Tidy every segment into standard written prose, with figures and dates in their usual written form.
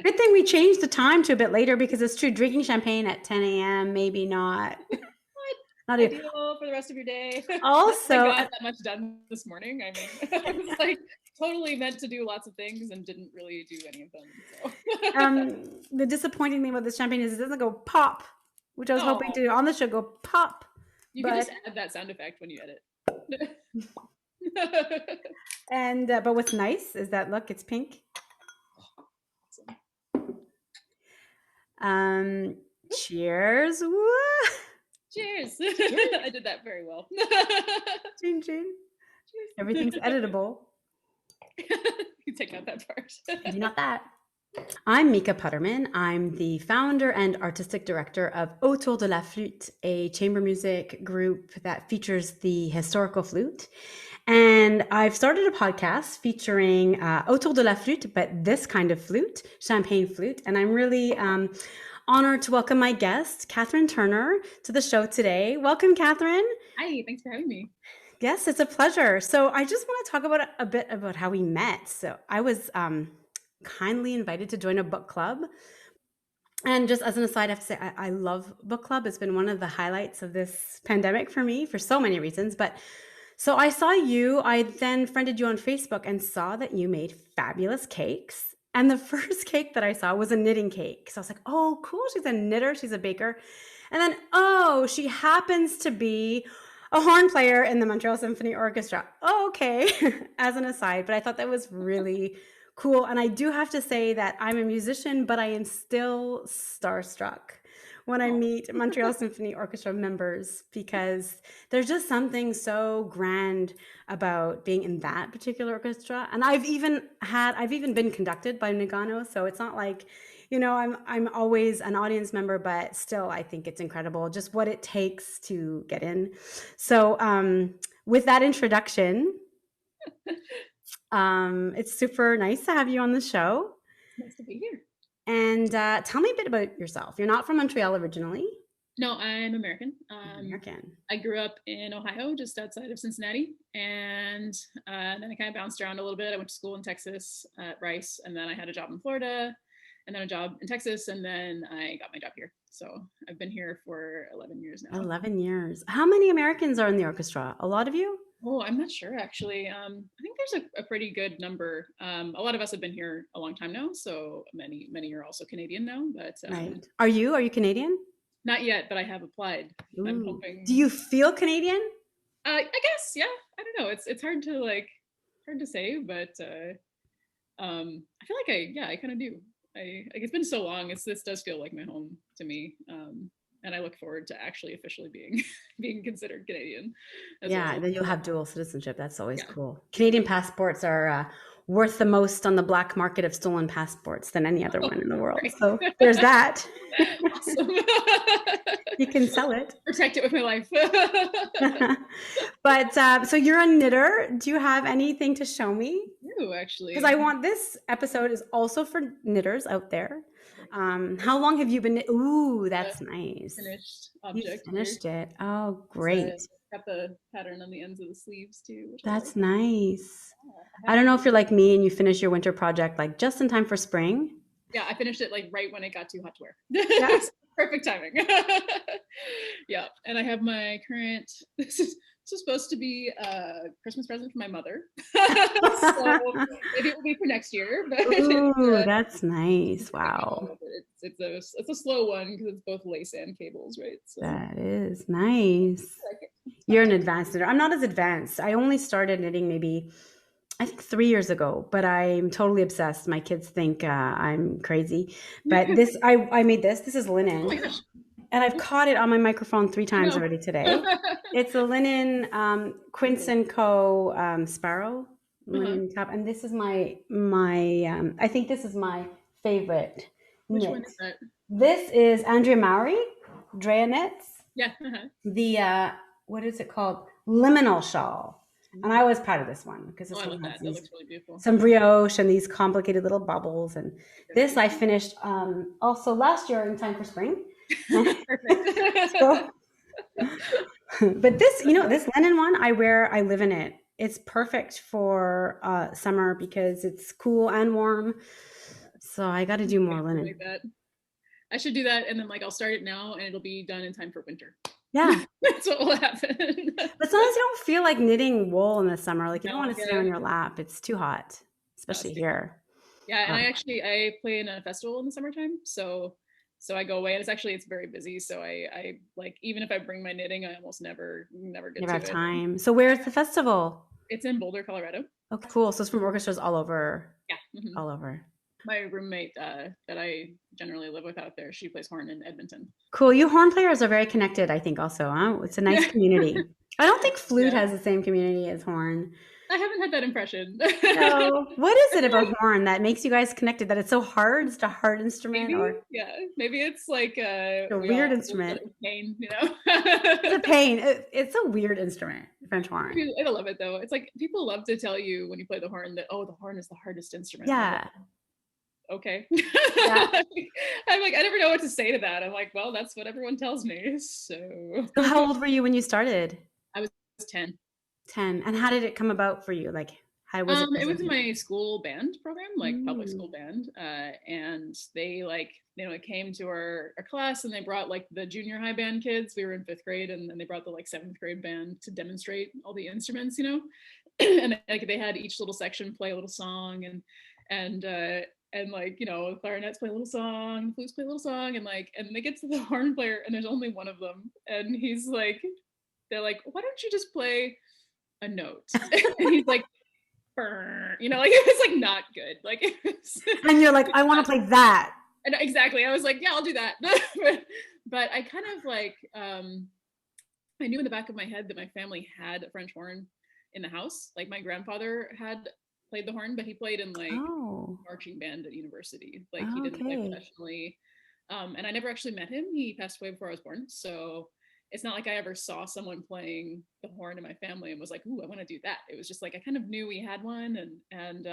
Good thing we changed the time to a bit later because it's true. Drinking champagne at 10 a.m. maybe not. What? Not even. Ideal for the rest of your day. Not that I Also, got that much done this morning. I mean, I was like totally meant to do lots of things and didn't really do any of them. So. the disappointing thing about this champagne is it doesn't go pop, which I was hoping Oh, to on the show go pop. you could But just add that sound effect when you edit. but what's nice is that look, it's pink. Cheers. Woo! Cheers. I did that very well. Chin chin. Cheers. Everything's editable. You take out that part. Do not that. I'm Mika Putterman. I'm the founder and artistic director of Autour de la flûte, a chamber music group that features the historical flute. And I've started a podcast featuring Autour de la flûte, but this kind of flute, champagne flute. And I'm really honored to welcome my guest, Catherine Turner, to the show today. Welcome, Catherine. Hi, thanks for having me. Yes, it's a pleasure. So I just want to talk about a bit about how we met. So I was kindly invited to join a book club. And just as an aside, I have to say, I love book club. It's been one of the highlights of this pandemic for me for so many reasons. But so I saw you, I then friended you on Facebook and saw that you made fabulous cakes. And the first cake that I saw was a knitting cake. So I was like, oh, cool. She's a knitter. She's a baker. And then, oh, she happens to be a horn player in the Montreal Symphony Orchestra. Oh, okay. As an aside, but I thought that was really cool. And I do have to say that I'm a musician, but I am still starstruck when I meet Montreal Symphony Orchestra members because there's just something so grand about being in that particular orchestra. And I've even been conducted by Nagano, so it's not like, you know, I'm always an audience member, but still I think it's incredible just what it takes to get in. So with that introduction, it's super nice to have you on the show. Nice to be here. And tell me a bit about yourself. You're not from Montreal originally. No, I'm American. American. I grew up in Ohio, just outside of Cincinnati, and then I kind of bounced around a little bit. I went to school in Texas at Rice, and then I had a job in Florida, and then a job in Texas, and then I got my job here. So I've been here for 11 years now. 11 years. How many Americans are in the orchestra? A lot of you? Oh, I'm not sure actually. I think there's a pretty good number. A lot of us have been here a long time now, so many are also Canadian now. But right. Are you Canadian? Not yet, but I have applied. Ooh. I'm hoping. Do you feel Canadian? I guess, yeah. I don't know. It's hard to say, but I feel like I kind of do. It's been so long. This does feel like my home to me. And I look forward to actually officially being considered Canadian. Yeah, then you'll have dual citizenship. That's always cool. Canadian passports are worth the most on the black market of stolen passports than any other one in the world. Right. So there's that. Awesome. You can sell it. Protect it with my life. But so you're a knitter. Do you have anything to show me? No, actually. Because I want this episode is also for knitters out there. How long have you been? Ooh, that's nice. Finished object. You finished it. Oh, great. Got the pattern on the ends of the sleeves too. That's nice. I don't know if you're like me and you finish your winter project like just in time for spring. Yeah, I finished it like right when it got too hot to wear. Yeah. Perfect timing. Yeah, and I have my current. This is supposed to be a Christmas present for my mother. So maybe it will be for next year. But ooh, that's nice. Wow. It's a slow one because it's both lace and cables, right? So. That is nice. I like it. You're an advanced knitter. I'm not as advanced. I only started knitting maybe, I think 3 years ago, but I'm totally obsessed. My kids think I'm crazy. But this, I made this. This is linen. Oh my gosh. And I've caught it on my microphone 3 times already today. It's a linen Quince & Co. Sparrow linen top. And this is my I think this is my favorite knit. Which one is that? This is Andrea Mowry, Drea knits. Yeah. The, what is it called? Liminal Shawl. And I was proud of this one because this one has that looks really beautiful. Some brioche and these complicated little bubbles. And this I finished also last year in time for spring. Perfect. But this, this linen one I live in it. It's perfect for summer because it's cool and warm. So I got to do more Something linen. like that. I should do that, and then like I'll start it now, and it'll be done in time for winter. Yeah. That's what will happen. But sometimes you don't feel like knitting wool in the summer. Like you No, don't want to sit yeah, on your lap. It's too hot, no, it's especially too hot. here. Yeah, and Um, I play in a festival in the summertime, so I go away, and it's very busy. So I like, even if I bring my knitting, I almost never get never to have it. time. So where's the festival? It's in Boulder, Colorado. Okay, cool. So it's from orchestras all over, Yeah. all over. My roommate that I generally live with out there, she plays horn in Edmonton. Cool. You horn players are very connected, I think, also. Huh? It's a nice Yeah. community. I don't think flute Yeah. has the same community as horn. I haven't had that impression. So, what is it about horn that makes you guys connected? That it's so hard? It's a hard instrument, Maybe, or yeah. Maybe it's like a we weird all instrument? pain, you know. It's a pain. It's a weird instrument, French horn. I love it though. It's like people love to tell you when you play the horn that, oh, the horn is the hardest instrument. And I'm like, Yeah, okay. yeah. I'm like, I never know what to say to that. I'm like, well, that's what everyone tells me. So So, how old were you when you started? I was 10. 10. And how did it come about for you? Like, how was it It was in presented? my school band program, like public Mm. school band, and they like, it came to our class, and they brought like the junior high band kids. We were in 5th grade, and then they brought the like 7th grade band to demonstrate all the instruments, and like they had each little section play a little song, and like, the clarinets play a little song, the flutes play a little song, and they get to the horn player, and there's only one of them, and they're like, why don't you just play a note? And he's like, like it was like not good. Like it was, And you're like, I want to play that. and exactly. I was like, yeah, I'll do that. But I kind of like, I knew in the back of my head that my family had a French horn in the house. Like my grandfather had played the horn, but he played in like Oh, marching band at university. Like he didn't play okay. professionally. And I never actually met him. He passed away before I was born. So it's not like I ever saw someone playing the horn in my family and was like, "Ooh, I want to do that." It was just like I kind of knew we had one, and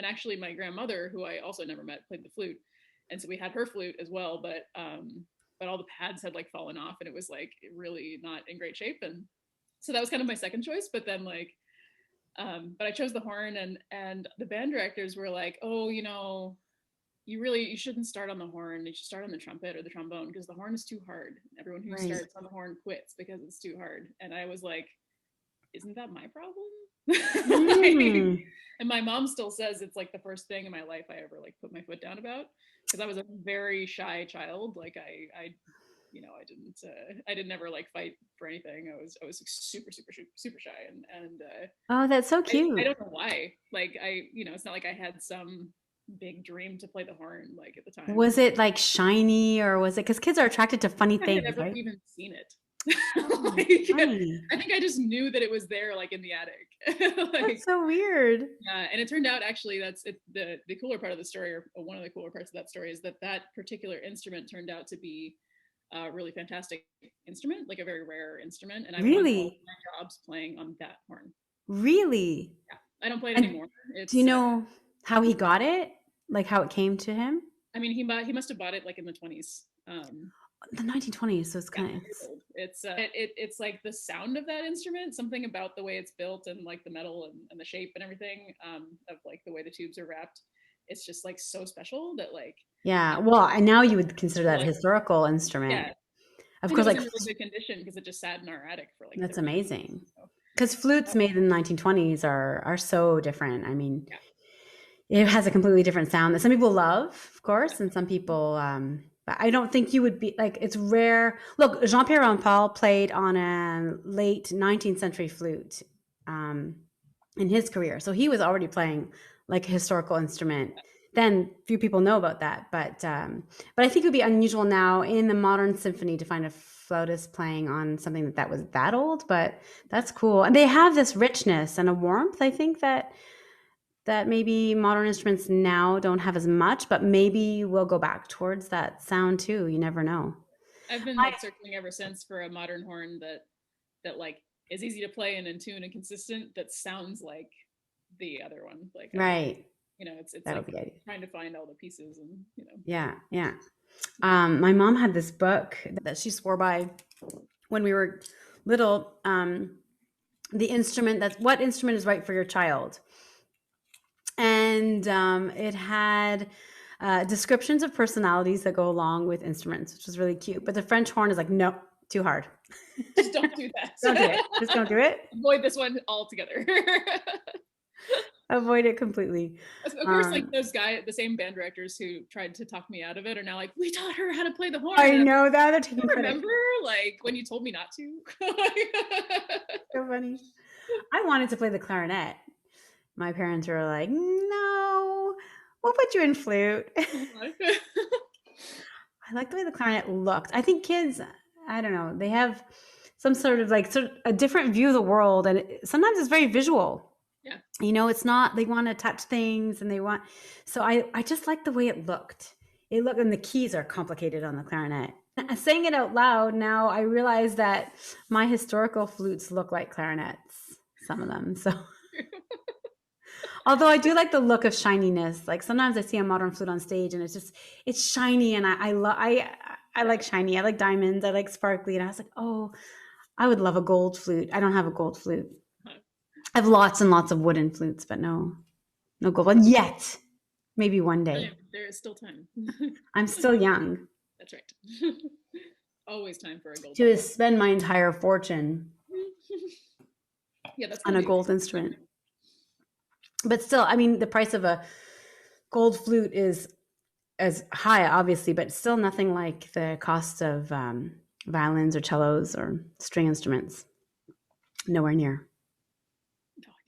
actually my grandmother, who I also never met, played the flute, and so we had her flute as well. But all the pads had like fallen off, and it was like really not in great shape, and so that was kind of my second choice. But then like, but I chose the horn, and the band directors were like, "Oh, you shouldn't start on the horn. You should start on the trumpet or the trombone, because the horn is too hard. Everyone who Right. starts on the horn quits because it's too hard." And I was like, isn't that my problem? Like, Mm. and my mom still says it's like the first thing in my life I ever like put my foot down about, because I was a very shy child. Like I didn't ever like fight for anything. I was like, super super super shy, and Oh, that's so I cute. don't know why. Like it's not like I had some big dream to play the horn like at the time. Was it like shiny, or was it because kids are attracted to funny I had things, never right? even seen it. Oh, Like, funny. I think I just knew that it was there, like in the attic. That's Like, so weird. yeah, and it turned out actually that's it, the cooler part of the story, or one of the cooler parts of that story, is that particular instrument turned out to be a really fantastic instrument, like a very rare instrument, and I won all of Really? my jobs playing on that horn. Really? Yeah, I don't play it And anymore. do you It's know how he got it? Like how it came to him? I mean, he must have bought it like in the 20s. The 1920s, so it's Yeah, kind of, very old. It's like the sound of that instrument, something about the way it's built, and like the metal, and the shape and everything, of like the way the tubes are wrapped. It's just like so special that like, yeah. you know, Well, and now you would consider that a like, historical yeah, instrument. Of and it course, was like in really good condition because it just sat in our attic for like that's 30 years. amazing. So, Because flutes made in the 1920s are so different. I mean, yeah, it has a completely different sound that some people love, of course, and some people. But I don't think you would be like. It's rare. Look, Jean-Pierre Rampal played on a late 19th century flute um, in his career, so he was already playing like a historical instrument. Then few people know about that, but I think it would be unusual now in the modern symphony to find a flautist playing on something that was that old. But yeah. that's cool, and they have this richness and a warmth. I think that maybe modern instruments now don't have as much, but maybe we'll go back towards that sound too. You never know. I've been like circling ever since for a modern horn that like is easy to play and in tune and consistent, that sounds like the other one. Like Right. it's That would like be ideal. trying to find all the pieces, and Yeah. Yeah. My mom had this book that she swore by when we were little. The instrument that's what instrument is right for your child. And it had descriptions of personalities that go along with instruments, which was really cute. But the French horn is like, no, too hard. Just don't do that. Don't do it. Just don't do it. Avoid this one altogether. Avoid it completely. Of course, like those the same band directors who tried to talk me out of it are now like, we taught her how to play the horn. I know that. They're taking credit. Remember, like when you told me not to? So funny. I wanted to play the clarinet. My parents were like, no, we'll put you in flute. I like the way the clarinet looked. I think kids, I don't know, they have some sort of a different view of the world. And sometimes it's very visual. Yeah. You know, it's not, they want to touch things and so I just like the way it looked. It looked, and the keys are complicated on the clarinet. Saying it out loud now, I realize that my historical flutes look like clarinets, some of them. So, although I do like the look of shininess. Like sometimes I see a modern flute on stage and it's shiny, and I like shiny. I like diamonds. I like sparkly. And I was like, oh, I would love a gold flute. I don't have a gold flute. I have lots and lots of wooden flutes, but no gold one yet. Maybe one day. There is still time. I'm still young. That's right. Always time for a gold. To spend my entire fortune that's on a gold instrument. But still, I mean, the price of a gold flute is as high, obviously, but still nothing like the cost of violins or cellos or string instruments. Nowhere near.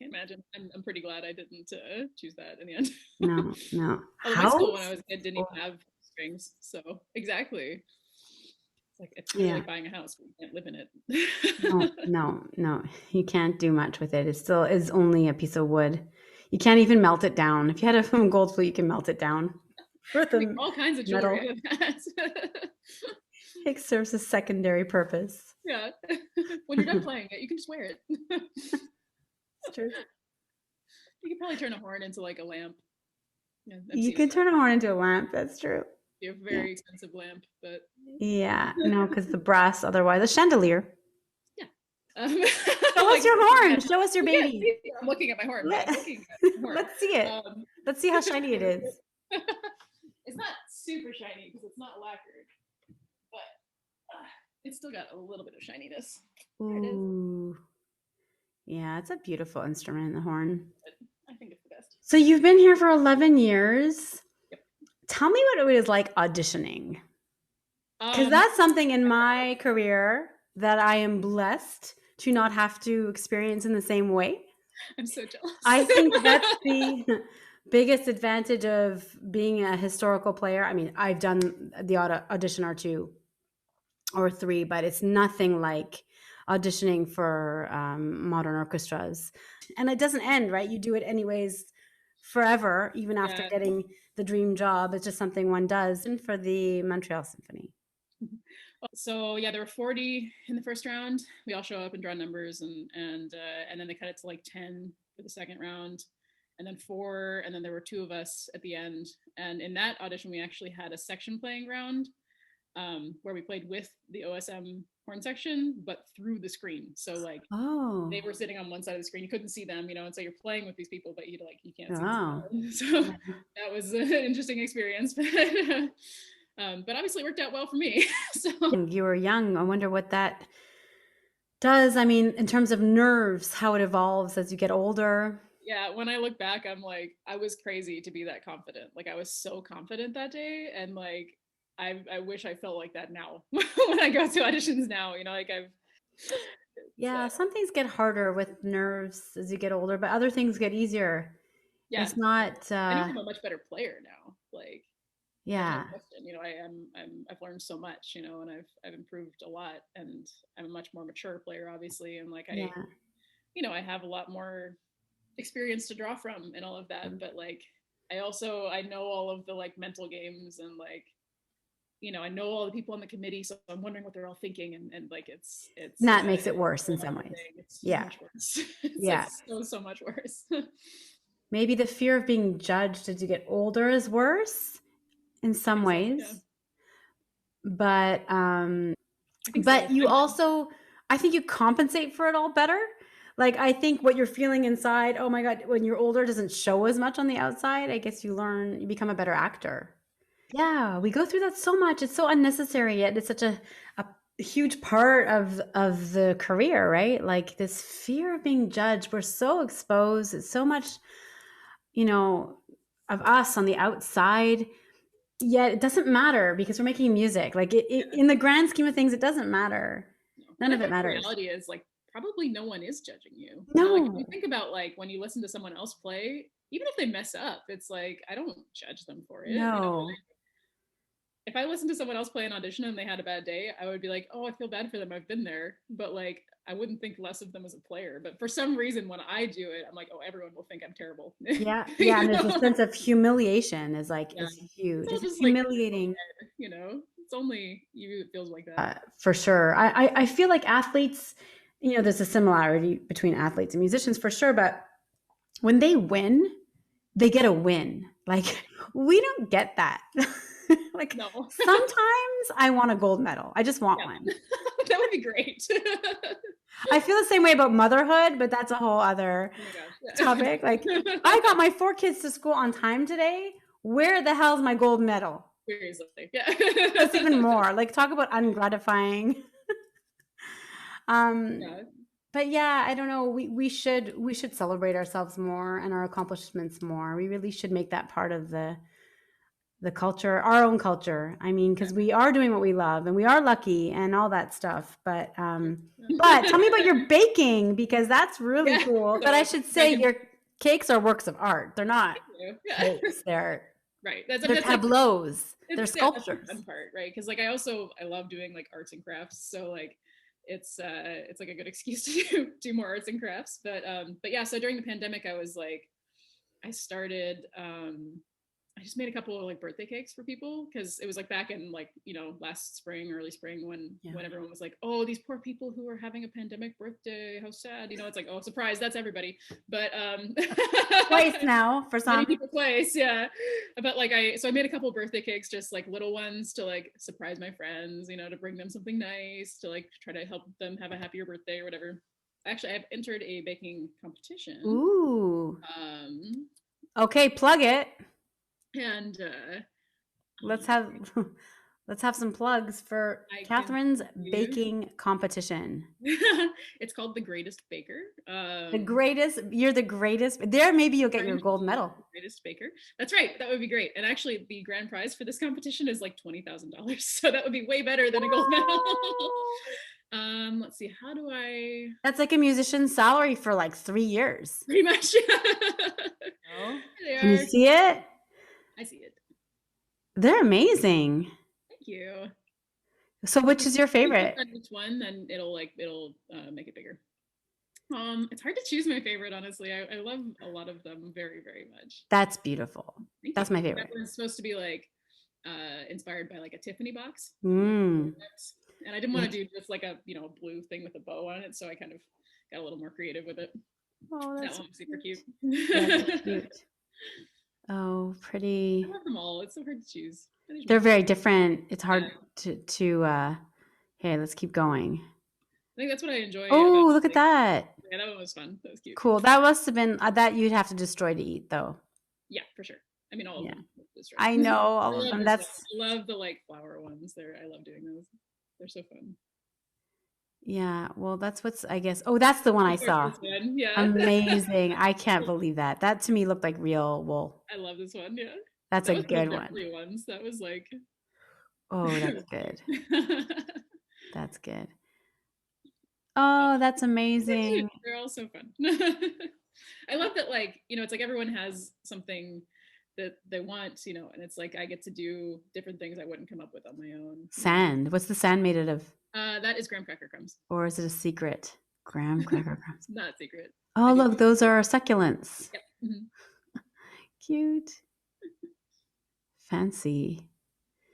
Imagine. I'm pretty glad I didn't choose that in the end. No. My school when I was a kid didn't even have strings, so exactly. It's really like buying a house, but you can't live in it. No, you can't do much with it. It still is only a piece of wood. You can't even melt it down. If you had a gold flute, you can melt it down. All kinds of jewelry out of that. It serves a secondary purpose. Yeah. When you're done playing it, you can just wear it. True. You could probably turn a horn into like a lamp. Yeah, you can turn a horn into a lamp. That's true. Be a very expensive lamp, but no, because the brass. Otherwise, a chandelier. Yeah. Show us your horn. Show us your baby. Yeah, I'm looking at my horn. Let's see it. Let's see how shiny it is. It's not super shiny because it's not lacquered, but it's still got a little bit of shininess. There it is. Yeah, it's a beautiful instrument, the horn. I think it's the best. So you've been here for 11 years. Yep. Tell me what it was like auditioning. Because that's something in my career that I am blessed to not have to experience in the same way. I'm so jealous. I think that's the biggest advantage of being a historical player. I mean, I've done the audition or 2 or 3, but it's nothing like auditioning for modern orchestras. And it doesn't end, right? You do it anyways forever, even after getting the dream job. It's just something one does. And for the Montreal Symphony. So there were 40 in the first round. We all show up and draw numbers, and then they cut it to like 10 for the second round, and then 4, and then there were 2 of us at the end. And in that audition, we actually had a section playing round where we played with the OSM horn section, but through the screen. So they were sitting on one side of the screen. You couldn't see them, and so you're playing with these people, but you can't see them. So that was an interesting experience. But obviously it worked out well for me. So you were young. I wonder what that does. I mean, in terms of nerves, how it evolves as you get older. Yeah, when I look back, I'm like, I was crazy to be that confident. Like I was so confident that day, and like I wish I felt like that now when I go to auditions now. Some things get harder with nerves as you get older, but other things get easier. Yeah, it's not. I think I'm a much better player now. Like. Yeah. I've learned so much, and I've improved a lot, and I'm a much more mature player, obviously. And I have a lot more experience to draw from and all of that. But I know all of the mental games, and I know all the people on the committee, so I'm wondering what they're all thinking. And it's that makes it worse in some ways. It's so much worse. It's so much worse. Maybe the fear of being judged as you get older is worse. In some ways, but you also, I think you compensate for it all better. Like, I think what you're feeling inside, oh my God, when you're older doesn't show as much on the outside. I guess you become a better actor. Yeah, we go through that so much. It's so unnecessary, yet it's such a huge part of the career, right? Like this fear of being judged. We're so exposed. It's so much, you know, of us on the outside. Yet it doesn't matter because we're making music. Like Yeah. in the grand scheme of things, it doesn't matter. No. None And I of it think the matters. reality is like probably no one is judging you. You know, like if you No, think about like when you listen to someone else play, even if they mess up, it's like I don't judge them for it. You know, no. if I listened to someone else play an audition and they had a bad day, I would be like, oh, I feel bad for them. I've been there. But like, I wouldn't think less of them as a player. But for some reason, when I do it, I'm like, oh, everyone will think I'm terrible. Yeah, yeah. You And there's a know? sense of humiliation Yeah. is It's huge. all It's just like, humiliating. you know, it's only you, it feels like that. For sure. I feel like athletes, there's a similarity between athletes and musicians for sure, but when they win, they get a win. Like we don't get that. Like No. sometimes I want a gold medal. I just want Yeah. one. That would be great. I feel the same way about motherhood, but that's a whole other Oh my topic. Like I got my 4 kids to school on time today. Where the hell's my gold medal? Seriously. Yeah. That's even more. Like talk about ungratifying. Um, Yeah. but yeah, I don't know. We should celebrate ourselves more and our accomplishments more. We really should make that part of the culture, our own culture. I mean, because we are doing what we love and we are lucky and all that stuff. But tell me about your baking because that's really Yeah. cool. But No, I it's should say like your cakes are works of art. They're not yeah. cakes. Right. That's They're like tableaus. They're it's yeah, that's the sculptures. fun part, right? Because like I love doing like arts and crafts, so like it's like a good excuse to do more arts and crafts. But yeah, so during the pandemic, I was like I started I just made a couple of like birthday cakes for people because it was like back in like last spring, early spring Yeah. when everyone was like, oh, these poor people who are having a pandemic birthday, how sad. It's like, oh, surprise, that's everybody. But Twice now for many some. people place, yeah. But like I made a couple of birthday cakes, just like little ones to like surprise my friends, to bring them something nice, to like try to help them have a happier birthday or whatever. Actually, I've entered a baking competition. Ooh. Um Okay, plug it. and Let's have let's have some plugs for I can Catherine's do baking competition. it's called The Greatest Baker. The greatest, you're the greatest. There, maybe you'll get your gold medal. Greatest Baker. That's right. That would be great. And actually, the grand prize for this competition is like $20,000. So that would be way better than a gold medal. Let's see. How do I? That's like a musician's salary for like 3 years. Pretty much. Oh. They Can you are. see it? I see it. They're amazing. Thank you. So, which is your favorite? Each one, then it'll make it bigger. It's hard to choose my favorite, honestly. I love a lot of them very, very much. That's beautiful. Thank That's you. my favorite. That one's supposed to be like inspired by like a Tiffany box. Mm. And I didn't want to do just like a blue thing with a bow on it, so I kind of got a little more creative with it. Oh, that one's super cute. That's cute. Oh, pretty. I love them all. It's so hard to choose. They're very different. It's hard to hey, let's keep going. I think that's what I enjoy. Oh, look at that. Yeah, that one was fun. That was cute. Cool. That must have been that you'd have to destroy to eat though. Yeah, for sure. I mean, all of them. I know all of them. I love the like flower ones. I love doing those. They're so fun. Yeah, well, that's what's, I guess. Oh, that's the one I saw. Yeah. Amazing. I can't believe that. That to me looked like real wool. I love this one. Yeah. That's a good one. Ones. That was like. Oh, that's good. That's good. Oh, that's amazing. They're all so fun. I love that, like, it's like everyone has something that they want, and it's like I get to do different things I wouldn't come up with on my own. Sand. What's the sand made out of? That is graham cracker crumbs. Or is it a secret? Graham cracker crumbs. Not secret. Oh, look, those are succulents. Yep. Mm-hmm. Cute. Fancy.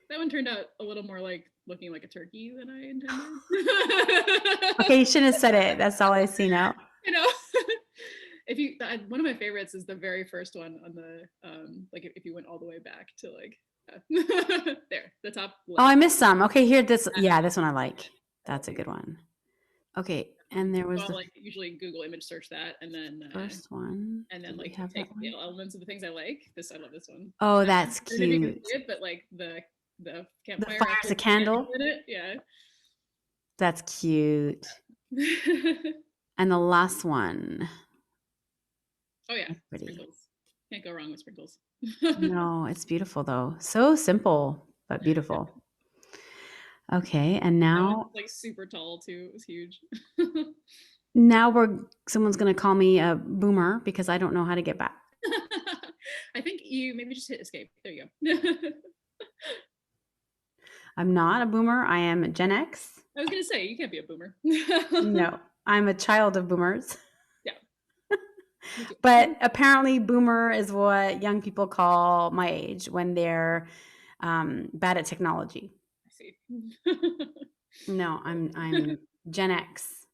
That one turned out a little more like looking like a turkey than I intended. Okay, you shouldn't have said it. That's all I see now. One of my favorites is the very first one on the like if you went all the way back to like there, the top left. Oh, I missed some. Okay, here, this one I like. That's a good one. Okay, And there So was I'll the like usually Google image search that, first one. Do we like have that take the one? elements of the things I like. I love this one. Oh, I that's don't know if you can cute. see it, but like the The campfire fire has is a like candles candle. in it. Yeah. That's cute. And the last one. Oh yeah, That's pretty. sprinkles. Can't go wrong with sprinkles. No, it's beautiful though. So simple, but beautiful. Okay, and That one's now like super tall too. It was huge. now someone's gonna call me a boomer because I don't know how to get back. I think you maybe just hit escape. There you go. I'm not a boomer. I am Gen X. I was gonna say you can't be a boomer. No, I'm a child of boomers. Yeah, me too. But apparently, boomer is what young people call my age when they're bad at technology. I see. No, I'm Gen X.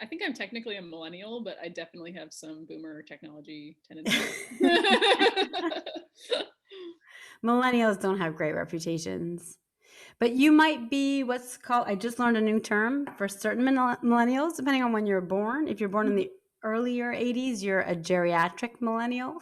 I think I'm technically a millennial, but I definitely have some boomer technology tendencies. Millennials don't have great reputations. But you might be what's called, I just learned a new term for certain millennials, depending on when you're born. If you're born in the earlier 80s, you're a geriatric millennial.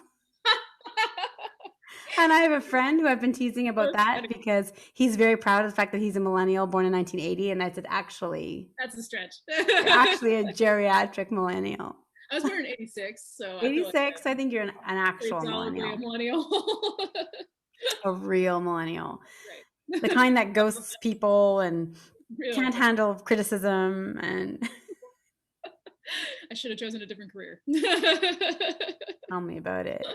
And I have a friend who I've been teasing about that because he's very proud of the fact that he's a millennial born in 1980. And I said, actually, That's a stretch. you're actually a geriatric millennial. I was born in '86, so I feel like 86, I think you're an actual solidly a millennial. millennial. A real millennial. Right. The kind that ghosts people and Yeah. can't handle criticism. And I should have chosen a different career. tell me about it.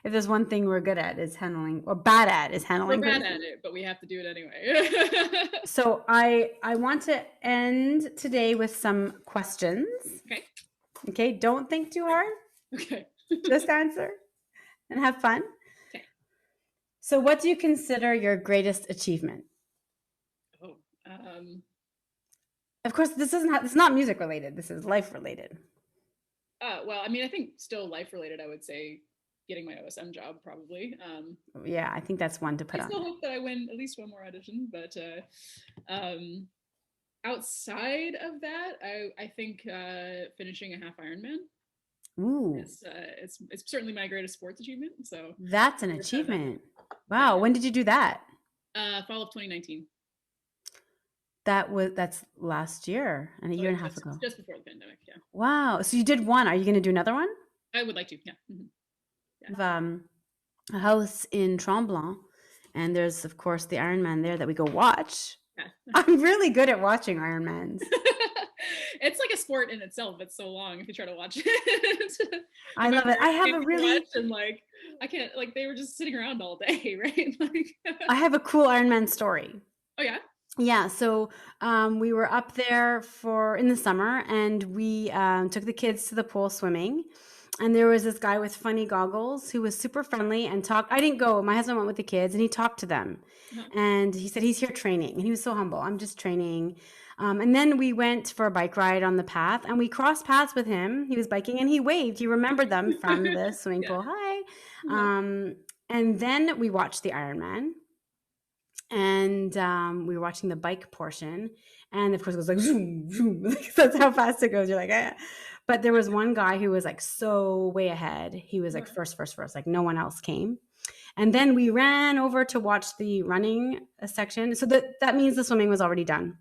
If there's one thing we're good at is handling, or bad at is handling. We're bad at it, but we have to do it anyway. So I want to end today with some questions. Okay. Okay, don't think too hard. Okay. Just answer and have fun. Okay. So what do you consider your greatest achievement? Oh, Of course, it's not music related. This is life related. well, I mean, I think still life related. I would say getting my OSM job probably. Yeah, I think that's one to put I on. still hope that I win at least one more audition, but outside of that, I think finishing a half Ironman. Ooh, it's certainly my greatest sports achievement. So that's an achievement. Wow, when did you do that? Fall of 2019. That's last year and a year and a half ago. Just before the pandemic, yeah. Wow, so you did one. Are you going to do another one? I would like to, yeah. Mm-hmm. Yeah. A house in Tremblant, and there's of course the Ironman there that we go watch. Yeah. I'm really good at watching Ironmans. It's like a sport in itself. It's so long if you try to watch it. I love it. I have a really and like I can't like they were just sitting around all day, right? Like I have a cool Ironman story. Oh yeah. Yeah, so we were up there in the summer, and we took the kids to the pool swimming. And there was this guy with funny goggles who was super friendly and talked. I didn't go. My husband went with the kids, and he talked to them. And he said he's here training, and he was so humble. I'm just training. And then we went for a bike ride on the path, and we crossed paths with him. He was biking, and he waved. He remembered them from the swimming pool. Hi. And then we watched the Ironman. And we were watching the bike portion, and of course it was like zoom, zoom. That's how fast it goes. You're like, eh. But there was one guy who was like so way ahead. He was like first, like no one else came. And then we ran over to watch the running section. So that means the swimming was already done.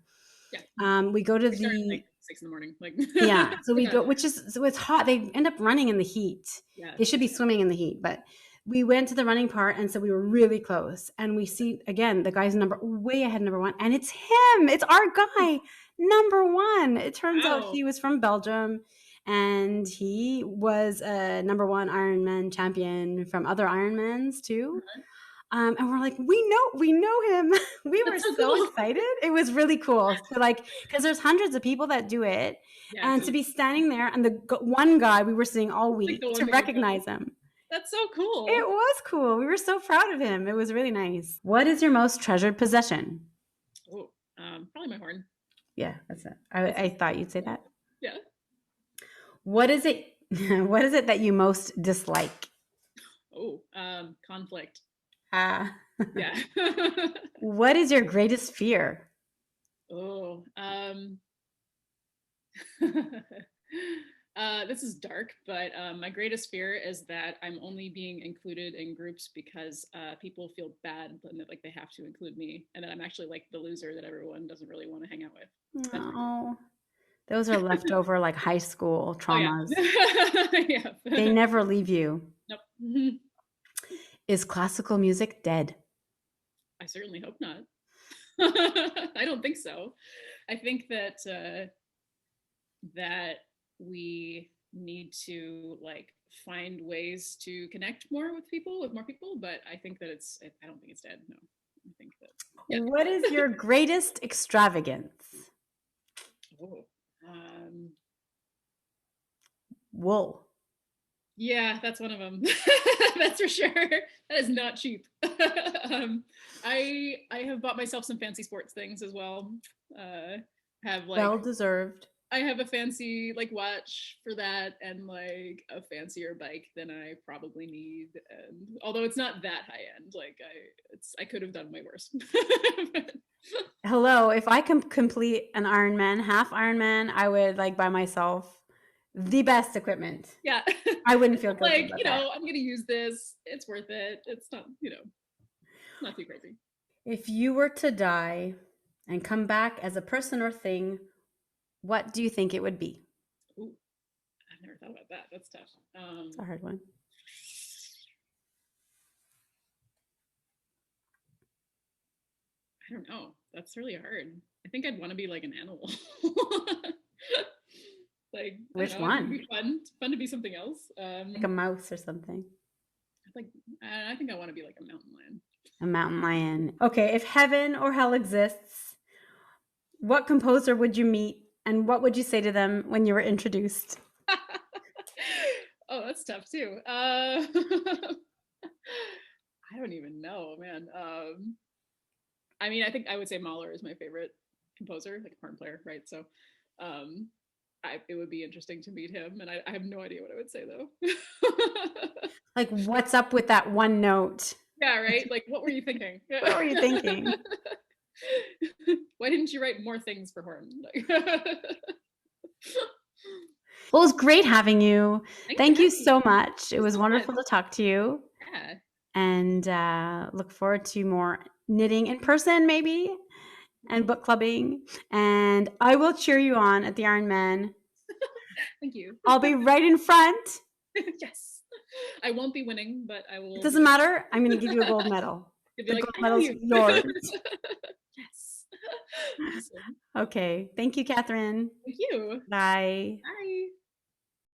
Yeah. We go to the 6 in the morning. Like yeah. So we go, so it's hot. They end up running in the heat. Yeah. They should be swimming in the heat, but we went to the running part, and so we were really close. And we see again the guy's way ahead, number one, and it's him. It's our guy, number one. It turns out he was from Belgium, and he was a number one Ironman champion from other Ironmans too. And we're like, we know him. We were so excited. It was really cool. So like, because there's hundreds of people that do it, and to be standing there, and the one guy we were seeing all week to recognize him. That's so cool. It was cool. We were so proud of him. It was really nice. What is your most treasured possession? Oh, probably my horn. Yeah, that's it. I thought you'd say that. Yeah. What is it? What is it that you most dislike? Oh, conflict. Yeah. Yeah. What is your greatest fear? Oh, This is dark, but my greatest fear is that I'm only being included in groups because people feel bad and that like they have to include me, and that I'm actually like the loser that everyone doesn't really want to hang out with. Oh, those are leftover like high school Oh yeah, traumas. yeah. They never leave you. Nope. Is classical music dead? I certainly hope not. I don't think so. I think that that we need to like find ways to connect more with people, with more people. But I think that I don't think it's dead. No, I think that. Yeah. What is your greatest extravagance? Oh. Wool. Yeah, that's one of them. That's for sure. That is not cheap. I have bought myself some fancy sports things as well. Have like Well deserved. I have a fancy like watch for that and like a fancier bike than I probably need. And although it's not that high end, like I could have done way worse. Hello, if I can complete an Ironman, half Ironman, I would like buy myself the best equipment. Yeah. I wouldn't feel guilty like, about you that. know, I'm gonna use this. It's worth it. It's not, you know, not too crazy. If you were to die and come back as a person or thing, what do you think it would be? Ooh, I've never thought about that. That's tough. It's a hard one. I don't know. That's really hard. I think I'd want to be like an animal. Like which know, one? It'd be fun to be something else. Like a mouse or something. Like I think I want to be like a mountain lion. A mountain lion. Okay, if heaven or hell exists, what composer would you meet and what would you say to them when you were introduced? Oh, that's tough too. I don't even know, man. I mean, I think I would say Mahler is my favorite composer, like a horn player, right? So it would be interesting to meet him, and I have no idea what I would say though. Like, what's up with that one note? Yeah, right? Like, what were you thinking? What were you thinking? Why didn't you write more things for horn? Well, it was great having you. Thank you so much. It was wonderful to talk to you. Yeah. And look forward to more knitting in person, maybe, and book clubbing. And I will cheer you on at the Ironman. Thank you. I'll be right in front. Yes. I won't be winning, but I will. It doesn't matter. I'm going to give you a gold medal. The like, gold medal's yours. Yes. Awesome. Okay. Thank you, Catherine. Thank you. Bye. Bye.